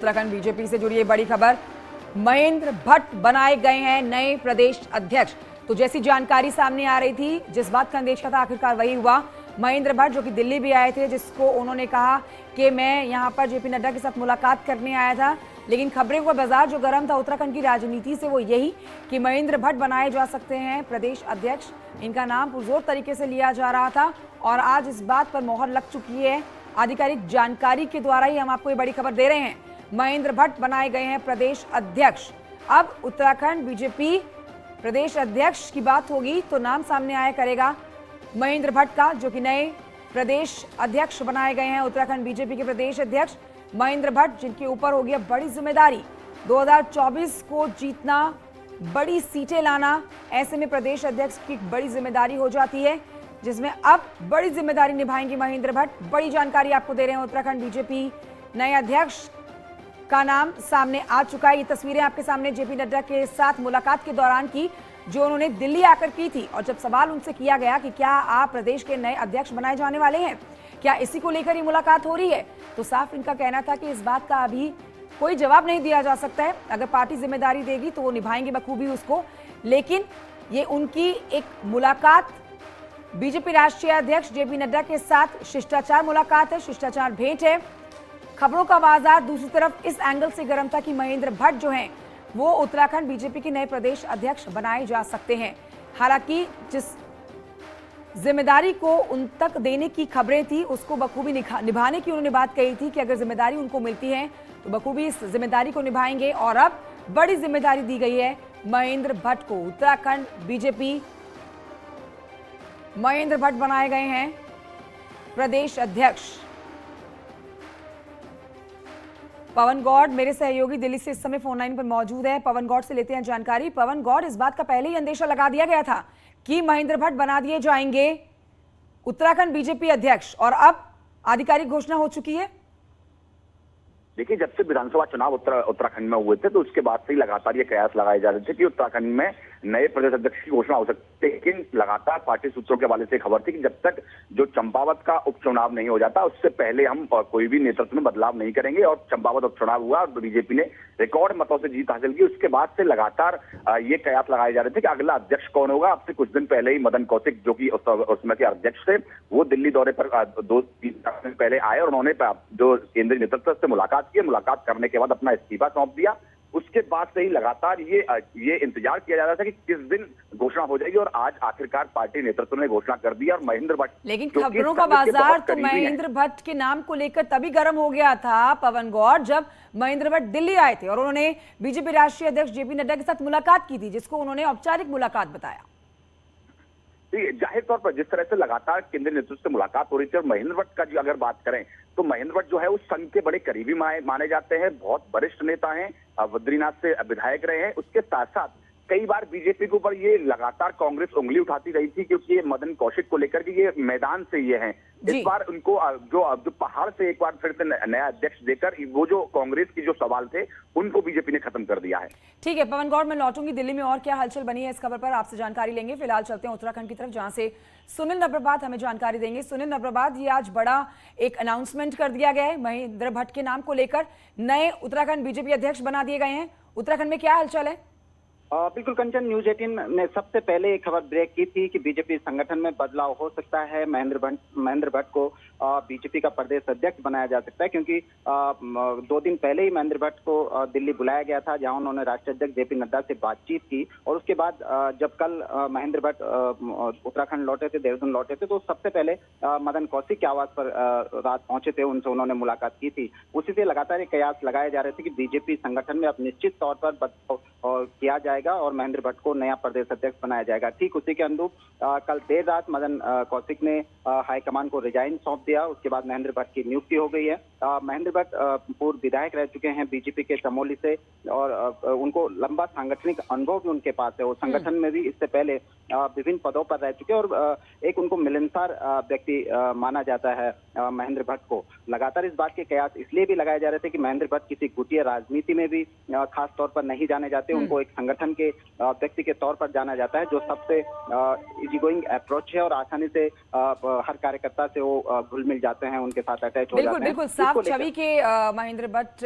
Uttarakhand BJP से जुड़ी ये बड़ी खबर, महेंद्र भट्ट बनाए गए हैं नए प्रदेश अध्यक्ष। तो जैसी जानकारी सामने आ रही थी, जिस बात का अंदेशा था, आखिरकार वही हुआ। महेंद्र भट्ट जो कि दिल्ली भी आए थे, जिसको उन्होंने कहा कि मैं यहां पर जेपी नड्डा के साथ मुलाकात करने आया था, लेकिन खबरें का बाजार जो गर्म था उत्तराखंड की राजनीति से, वो यही कि महेंद्र भट्ट बनाए जा सकते हैं प्रदेश अध्यक्ष। इनका नाम पुरजोर तरीके से लिया जा रहा था और आज इस बात पर मोहर लग चुकी है। आधिकारिक जानकारी के द्वारा ही हम आपको ये बड़ी खबर दे रहे हैं। महेंद्र भट्ट बनाए गए हैं प्रदेश अध्यक्ष। अब उत्तराखंड बीजेपी प्रदेश अध्यक्ष की बात होगी तो नाम सामने आया करेगा महेंद्र भट्ट का, जो कि नए प्रदेश अध्यक्ष बनाए गए हैं। उत्तराखंड बीजेपी के प्रदेश अध्यक्ष महेंद्र भट्ट, जिनके ऊपर होगी अब बड़ी जिम्मेदारी, 2024 को जीतना, बड़ी सीटें लाना। ऐसे में प्रदेश अध्यक्ष की बड़ी जिम्मेदारी हो जाती है, जिसमें अब बड़ी जिम्मेदारी निभाएंगे महेंद्र भट्ट। बड़ी जानकारी आपको दे रहे हैं, उत्तराखंड बीजेपी नए अध्यक्ष का नाम सामने आ चुका है। ये तस्वीरें आपके सामने जेपी नड्डा के साथ मुलाकात के दौरान की, जो उन्होंने दिल्ली आकर की थी। और जब सवाल उनसे किया गया कि क्या आप प्रदेश के नए अध्यक्ष बनाए जाने वाले हैं, क्या इसी को लेकर ये मुलाकात हो रही है, तो साफ इनका कहना था कि इस बात का अभी कोई जवाब नहीं दिया जा सकता है। अगर पार्टी जिम्मेदारी देगी तो वो निभाएंगे बखूबी उसको, लेकिन ये उनकी एक मुलाकात बीजेपी राष्ट्रीय अध्यक्ष जेपी नड्डा के साथ शिष्टाचार मुलाकात है, शिष्टाचार भेंट है। खबरों का बाजार दूसरी तरफ इस एंगल से गर्म था कि महेंद्र भट्ट जो हैं वो उत्तराखंड बीजेपी के नए प्रदेश अध्यक्ष बनाए जा सकते हैं। हालांकि जिस जिम्मेदारी को उन तक देने की खबरें थी, उसको बखूबी निभाने की उन्होंने बात कही थी कि अगर जिम्मेदारी उनको मिलती है तो बखूबी इस जिम्मेदारी को निभाएंगे। और अब बड़ी जिम्मेदारी दी गई है महेंद्र भट्ट को। उत्तराखंड बीजेपी महेंद्र भट्ट बनाए गए हैं प्रदेश अध्यक्ष। पवन गौड़ मेरे सहयोगी दिल्ली से इस समय फोन लाइन पर मौजूद है। पवन गौड़ से लेते हैं जानकारी। पवन गौड़, इस बात का पहले ही अंदेशा लगा दिया गया था कि महेंद्र भट्ट बना दिए जाएंगे उत्तराखंड बीजेपी अध्यक्ष, और अब आधिकारिक घोषणा हो चुकी है। देखिए, जब से विधानसभा चुनाव उत्तराखंड में हुए थे तो उसके बाद से ही लगातार ये कयास लगाए जा रहे थे कि उत्तराखंड में नए प्रदेश अध्यक्ष की घोषणा हो सकती है। लेकिन लगातार पार्टी सूत्रों के हवाले से खबर थी कि जब तक जो चंपावत का उपचुनाव नहीं हो जाता, उससे पहले हम कोई भी नेतृत्व में बदलाव नहीं करेंगे। और चंपावत उपचुनाव हुआ और बीजेपी ने रिकॉर्ड मतों से जीत हासिल की। उसके बाद से लगातार ये कयास लगाए जा रहे थे कि अगला अध्यक्ष कौन होगा। अब से कुछ दिन पहले ही मदन कौशिक, जो कि उसमें के अध्यक्ष थे, वो दिल्ली दौरे पर 2-3 दिन पहले आए और उन्होंने जो केंद्रीय नेतृत्व से मुलाकात की। मुलाकात करने के बाद अपना इस्तीफा सौंप दिया। उसके बाद से ही लगातार ये इंतजार किया जा रहा था कि किस दिन घोषणा हो जाएगी, और आज आखिरकार पार्टी नेतृत्व ने घोषणा कर दी। और महेंद्र भट्ट, लेकिन खबरों का बाजार तो महेंद्र भट्ट के नाम को लेकर तभी गर्म हो गया था पवन गौड़, जब महेंद्र भट्ट दिल्ली आए थे और उन्होंने बीजेपी राष्ट्रीय अध्यक्ष जेपी नड्डा के साथ मुलाकात की थी, जिसको उन्होंने औपचारिक मुलाकात बताया। जाहिर तौर पर जिस तरह से लगातार केंद्रीय नेतृत्व से मुलाकात हो रही थी, और महेंद्र भट्ट का अगर बात करें तो महेंद्र भट्ट जो है वो संघ के बड़े करीबी माने जाते हैं, बहुत वरिष्ठ नेता हैं, बद्रीनाथ से विधायक रहे हैं। उसके साथ साथ कई बार बीजेपी के ऊपर ये लगातार कांग्रेस उंगली उठाती रही थी, क्योंकि ये मदन कौशिक को लेकर के ये मैदान से ये हैं। इस बार उनको जो पहाड़ से एक बार फिर से नया अध्यक्ष देकर वो जो कांग्रेस की जो सवाल थे उनको बीजेपी ने खत्म कर दिया है। ठीक है पवन गौड़, मैं लौटूंगी दिल्ली में और क्या हलचल बनी है इस खबर पर आपसे जानकारी लेंगे। फिलहाल चलते हैं उत्तराखंड की तरफ, जहां से सुनील नब्रपात हमें जानकारी देंगे। सुनील नब्रपात, ये आज बड़ा एक अनाउंसमेंट कर दिया गया है, महेंद्र भट्ट के नाम को लेकर नए उत्तराखंड बीजेपी अध्यक्ष बना दिए गए हैं। उत्तराखंड में क्या हलचल है? बिल्कुल कंचन, न्यूज 18 ने सबसे पहले एक खबर ब्रेक की थी कि बीजेपी संगठन में बदलाव हो सकता है। महेंद्र भट्ट को बीजेपी का प्रदेश अध्यक्ष बनाया जा सकता है, क्योंकि 2 दिन पहले ही महेंद्र भट्ट को दिल्ली बुलाया गया था, जहां उन्होंने राष्ट्रीय अध्यक्ष जेपी नड्डा से बातचीत की। और उसके बाद जब कल महेंद्र भट्ट उत्तराखंड लौटे थे, देहरादून लौटे थे, तो सबसे पहले मदन कौशिक के आवास पर रात पहुंचे थे, उनसे उन्होंने मुलाकात की थी। उसी से लगातार कयास लगाए जा रहे थे कि बीजेपी संगठन में अब निश्चित तौर पर बदलाव किया जाएगा और महेंद्र भट्ट को नया प्रदेश अध्यक्ष बनाया जाएगा। ठीक उसी के अनुरूप कल देर रात मदन कौशिक ने हाईकमान को रिजाइन सौंप दिया। उसके बाद महेंद्र भट्ट की नियुक्ति हो गई है। महेंद्र भट्ट पूर्व विधायक रह चुके हैं बीजेपी के चमोली से, और उनको लंबा सांगठनिक अनुभव भी उनके पास है। वो संगठन में भी इससे पहले विभिन्न पदों पर रह चुके हैं, और एक उनको मिलनसार व्यक्ति माना जाता है महेंद्र भट्ट को। लगातार इस बात के कयास इसलिए भी लगाए जा रहे थे कि महेंद्र भट्ट किसी गुटिया राजनीति में भी खास तौर पर नहीं जाने जाते। उनको एक संगठन के व्यक्ति के तौर पर जाना जाता है, जो सबसे इजी गोइंग अप्रोच है और आसानी से हर कार्यकर्ता से वो घुल मिल जाते हैं, उनके साथ अटैच हो जाते हैं। बिल्कुल साफ छवि के महेंद्र भट्ट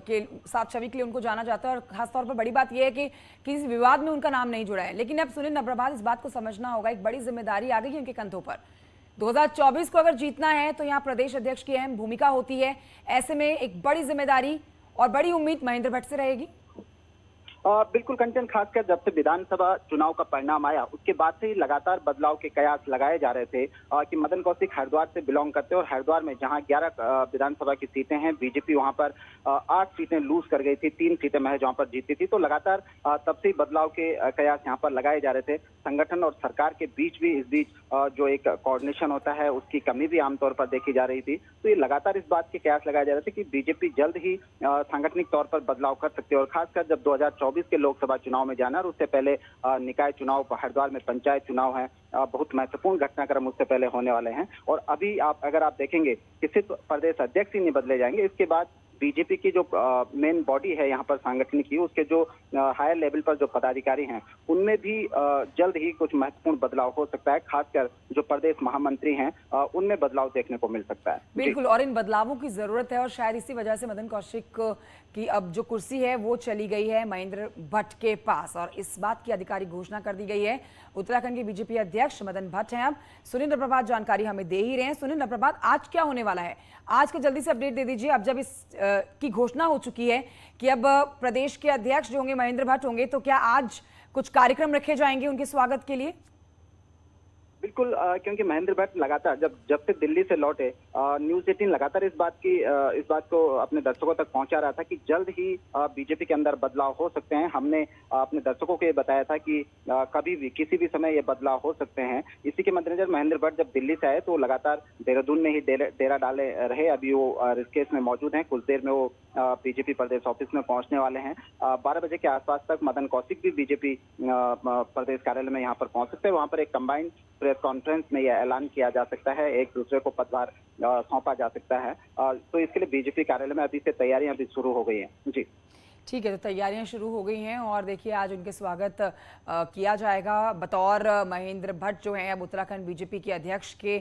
के साफ छवि के लिए उनको जाना जाता है और खासतौर पर बड़ी बात यह है कि किसी विवाद में उनका नाम नहीं जुड़ा है। लेकिन अब सुनील नप्रभात, इस बात को समझना होगा, एक बड़ी जिम्मेदारी आ गई है उनके कंधों पर। 2024 को अगर जीतना है तो यहाँ प्रदेश अध्यक्ष की अहम भूमिका होती है। ऐसे में एक बड़ी जिम्मेदारी और बड़ी उम्मीद महेंद्र भट्ट से रहेगी। बिल्कुल कंचन, खासकर जब से विधानसभा चुनाव का परिणाम आया उसके बाद से ही लगातार बदलाव के कयास लगाए जा रहे थे कि मदन कौशिक हरिद्वार से बिलोंग करते हैं और हरिद्वार में जहां 11 विधानसभा की सीटें हैं, बीजेपी वहां पर 8 सीटें लूज कर गई थी, 3 सीटें महज वहां पर जीती थी। तो लगातार तब से बदलाव के कयास यहाँ पर लगाए जा रहे थे। संगठन और सरकार के बीच भी इस बीच जो एक कोऑर्डिनेशन होता है उसकी कमी भी आमतौर पर देखी जा रही थी। तो ये लगातार इस बात के कयास लगाए जा रहे थे कि बीजेपी जल्द ही सांगठनिक तौर पर बदलाव कर सकती है और खासकर जब 2024 के लोकसभा चुनाव में जाना और उससे पहले निकाय चुनाव, हरिद्वार में पंचायत चुनाव है, बहुत महत्वपूर्ण घटनाक्रम उससे पहले होने वाले हैं। और अभी अगर आप देखेंगे कि सिर्फ प्रदेश अध्यक्ष ही नहीं बदले जाएंगे, इसके बाद बीजेपी की जो मेन बॉडी है यहाँ पर सांगठनिक की, उसके जो हायर लेवल पर जो पदाधिकारी हैं उनमें भी जल्द ही कुछ महत्वपूर्ण बदलाव हो सकता है। खासकर जो प्रदेश महामंत्री हैं उनमें बदलाव देखने को मिल सकता है। बिल्कुल, और इन बदलावों की जरूरत है और शायद इसी वजह से मदन कौशिक की अब जो कुर्सी है वो चली गई है महेंद्र भट्ट के पास और इस बात की आधिकारिक घोषणा कर दी गई है। उत्तराखंड के बीजेपी अध्यक्ष मदन भट्ट हैं। अब सुनील नप्रभात जानकारी हमें दे ही रहे हैं। सुनील नप्रभात, आज क्या होने वाला है? आज का जल्दी से अपडेट दे दीजिए। अब जब इस की घोषणा हो चुकी है कि अब प्रदेश के अध्यक्ष जो होंगे महेंद्र भट्ट होंगे, तो क्या आज कुछ कार्यक्रम रखे जाएंगे उनके स्वागत के लिए? बिल्कुल, क्योंकि महेंद्र भट्ट लगातार जब से दिल्ली से लौटे न्यूज़ 18 लगातार इस बात को अपने दर्शकों तक पहुंचा रहा था कि जल्द ही बीजेपी के अंदर बदलाव हो सकते हैं। हमने अपने दर्शकों को ये बताया था कि कभी भी किसी भी समय ये बदलाव हो सकते हैं। इसी के मद्देनजर महेंद्र भट्ट जब दिल्ली से आए तो लगातार देहरादून में ही डेरा डाले रहे। अभी वो ऋषिकेश में मौजूद हैं, कुछ देर में वो बीजेपी प्रदेश ऑफिस में पहुंचने वाले हैं। 12 बजे के आसपास तक मदन कौशिक भी बीजेपी प्रदेश कार्यालय में यहाँ पर पहुंच सकते हैं। वहाँ पर एक कंबाइंड प्रेस कॉन्फ्रेंस में यह ऐलान किया जा सकता है, एक दूसरे को पदभार सौंपा जा सकता है। तो इसके लिए बीजेपी कार्यालय में अभी से तैयारियां भी शुरू हो गई हैं। जी ठीक है, तो तैयारियां शुरू हो गई हैं और देखिए आज उनके स्वागत किया जाएगा। बतौर महेंद्र भट्ट जो हैं अब उत्तराखंड बीजेपी के अध्यक्ष के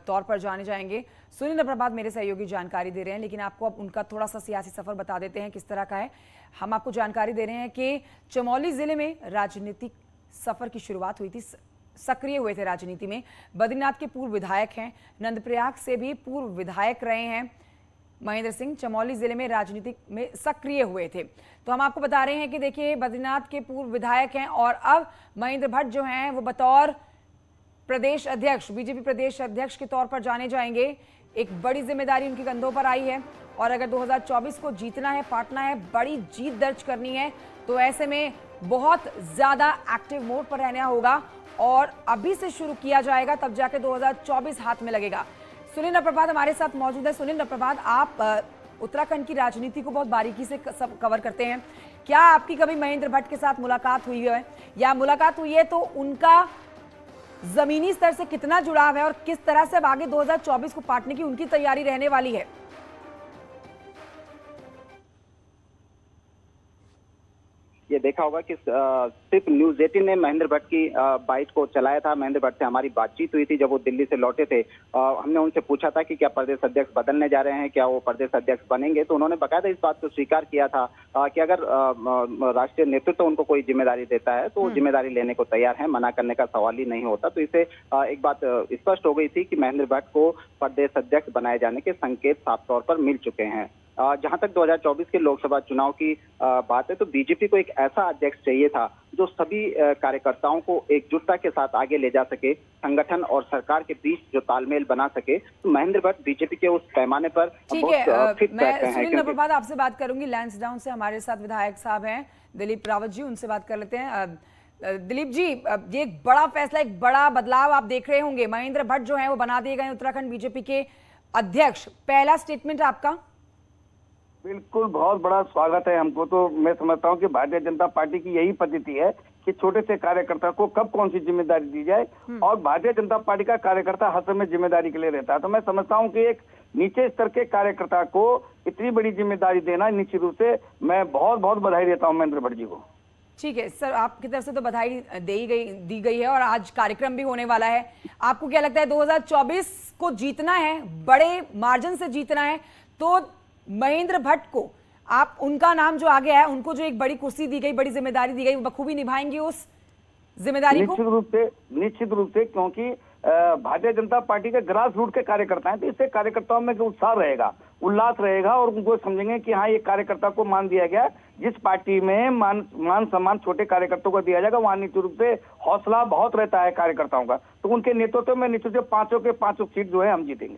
तौर पर जाने जाएंगे। सुनील नप्रभात मेरे सहयोगी जानकारी दे रहे हैं, लेकिन आपको अब उनका थोड़ा सा सियासी सफर बता देते हैं किस तरह का है। हम आपको जानकारी दे रहे हैं कि चमोली जिले में राजनीतिक सफर की शुरुआत हुई थी, सक्रिय हुए थे राजनीति में। बद्रीनाथ के पूर्व विधायक हैं, नंदप्रयाग से भी पूर्व विधायक रहे हैं महेंद्र सिंह, चमोली जिले में राजनीति में सक्रिय हुए थे। तो हम आपको बता रहे हैं कि देखिए बद्रीनाथ के पूर्व विधायक हैं और अब महेंद्र भट्ट जो हैं वो बतौर प्रदेश अध्यक्ष, बीजेपी प्रदेश अध्यक्ष के तौर पर जाने जाएंगे। एक बड़ी जिम्मेदारी उनके कंधों पर आई है और अगर 2024 को जीतना है, पाटना है, बड़ी जीत दर्ज करनी है, तो ऐसे में बहुत ज्यादा एक्टिव मोड पर रहना होगा और अभी से शुरू किया जाएगा, तब जाके 2024 हाथ में लगेगा। सुनील नप्रभात हमारे साथ मौजूद है। सुनील नप्रभात, आप उत्तराखंड की राजनीति को बहुत बारीकी से सब कवर करते हैं। क्या आपकी कभी महेंद्र भट्ट के साथ मुलाकात हुई है, या मुलाकात हुई है तो उनका जमीनी स्तर से कितना जुड़ाव है और किस तरह से अब आगे 2024 को पाटने की उनकी तैयारी रहने वाली है? ये देखा होगा कि सिर्फ न्यूज़ 18 ने महेंद्र भट्ट की बाइट को चलाया था। महेंद्र भट्ट से हमारी बातचीत हुई थी जब वो दिल्ली से लौटे थे। हमने उनसे पूछा था कि क्या प्रदेश अध्यक्ष बदलने जा रहे हैं, क्या वो प्रदेश अध्यक्ष बनेंगे, तो उन्होंने बकायदा इस बात को स्वीकार किया था कि अगर राष्ट्रीय नेतृत्व उनको कोई जिम्मेदारी देता है तो वो जिम्मेदारी लेने को तैयार है, मना करने का सवाल ही नहीं होता। तो इसे एक बात स्पष्ट हो गई थी कि महेंद्र भट्ट को प्रदेश अध्यक्ष बनाए जाने के संकेत साफ तौर पर मिल चुके हैं। जहां तक 2024 के लोकसभा चुनाव की बात है तो बीजेपी को एक ऐसा अध्यक्ष चाहिए था जो सभी कार्यकर्ताओं को एकजुटता के साथ आगे ले जा सके, संगठन और सरकार के बीच जो तालमेल बना सके। तो महेंद्र भट्ट बीजेपी के उस पैमाने पर ठीक है। मैं सुनील नप्रभात आपसे बात करूंगी। लैंसडाउन से हमारे साथ विधायक साहब हैं दिलीप रावत जी, उनसे बात कर लेते हैं। दिलीप जी, ये एक बड़ा फैसला, एक बड़ा बदलाव आप देख रहे होंगे। महेंद्र भट्ट जो है वो बना दिए गए उत्तराखंड बीजेपी के अध्यक्ष। पहला स्टेटमेंट आपका? बिल्कुल, बहुत बड़ा स्वागत है हमको। तो मैं समझता हूँ कि भारतीय जनता पार्टी की यही पद्धति है कि छोटे से कार्यकर्ता को कब कौन सी जिम्मेदारी दी जाए, और भारतीय जनता पार्टी का कार्यकर्ता हर समय जिम्मेदारी के लिए रहता है। तो मैं समझता हूँ कि एक नीचे स्तर के कार्यकर्ता को इतनी बड़ी जिम्मेदारी देना, निश्चित रूप से मैं बहुत बहुत बधाई देता हूँ महेंद्र भट्ट जी को। ठीक है सर, आपकी तरफ से तो बधाई दी गई है और आज कार्यक्रम भी होने वाला है। आपको क्या लगता है 2024 को जीतना है, बड़े मार्जिन से जीतना है, तो महेंद्र भट्ट को आप, उनका नाम जो आ गया है, उनको जो एक बड़ी कुर्सी दी गई, बड़ी जिम्मेदारी दी गई, वो बखूबी निभाएंगे उस जिम्मेदारी को? निश्चित रूप से क्योंकि भारतीय जनता पार्टी के ग्रास रूट के कार्यकर्ता हैं, तो इससे कार्यकर्ताओं में उत्साह रहेगा, उल्लास रहेगा, और उनको समझेंगे कि हाँ, ये कार्यकर्ता को मान दिया गया। जिस पार्टी में मान सम्मान छोटे कार्यकर्ताओं को दिया जाएगा, वहां निश्चित रूप से हौसला बहुत रहता है कार्यकर्ताओं का, तो उनके नेतृत्व में निश्चित रूप से 5 के 5 सीट जो है हम जीतेंगे।